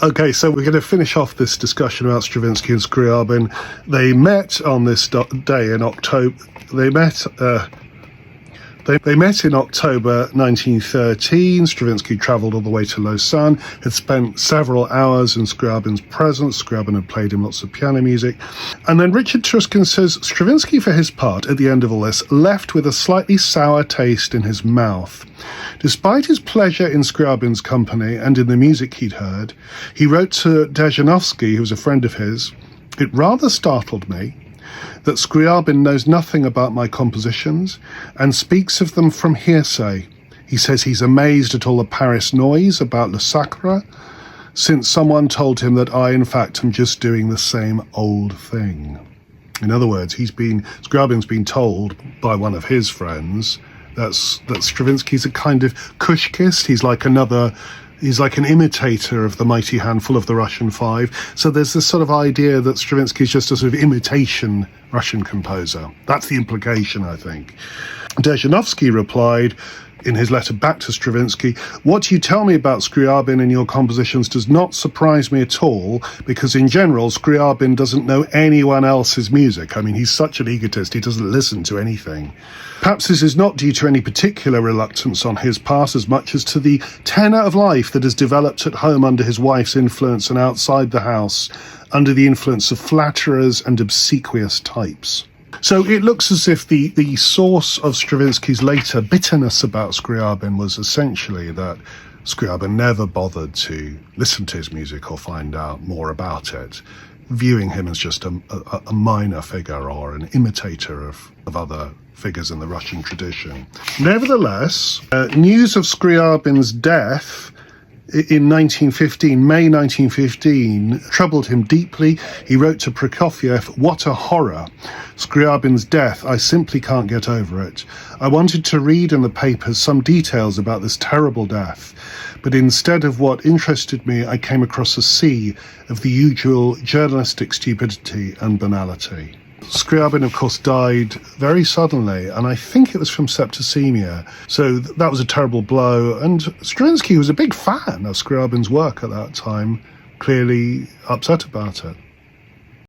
Okay, so we're going to finish off this discussion about Stravinsky and Scriabin. They met on this day in October. They met in October 1913. Stravinsky travelled all the way to Lausanne, had spent several hours in Scriabin's presence. Scriabin had played him lots of piano music. And then Richard Truscott says, Stravinsky, for his part, at the end of all this, left with a slightly sour taste in his mouth. Despite his pleasure in Scriabin's company and in the music he'd heard, he wrote to Dejanovsky, who was a friend of his, "It rather startled me that Scriabin knows nothing about my compositions and speaks of them from hearsay. He says he's amazed at all the Paris noise about Le Sacre, since someone told him that I, in fact, am just doing the same old thing." In other words, Scriabin's been told by one of his friends that Stravinsky's a kind of Kushkist. He's like an imitator of the mighty handful of the Russian Five. So there's this sort of idea that Stravinsky is just a sort of imitation Russian composer. That's the implication, I think. Dejanovsky replied in his letter back to Stravinsky, "What you tell me about Scriabin and your compositions does not surprise me at all, because in general, Scriabin doesn't know anyone else's music. I mean, he's such an egotist, he doesn't listen to anything. Perhaps this is not due to any particular reluctance on his part as much as to the tenor of life that has developed at home under his wife's influence and outside the house, under the influence of flatterers and obsequious types." So it looks as if the source of Stravinsky's later bitterness about Scriabin was essentially that Scriabin never bothered to listen to his music or find out more about it, viewing him as just a minor figure or an imitator of other figures in the Russian tradition. Nevertheless, news of Scriabin's death in May 1915, troubled him deeply. He wrote to Prokofiev, "What a horror. Scriabin's death, I simply can't get over it. I wanted to read in the papers some details about this terrible death, but instead of what interested me, I came across a sea of the usual journalistic stupidity and banality." Scriabin, of course, died very suddenly, and I think it was from septicemia. So that was a terrible blow. And Stravinsky was a big fan of Scriabin's work at that time, clearly upset about it.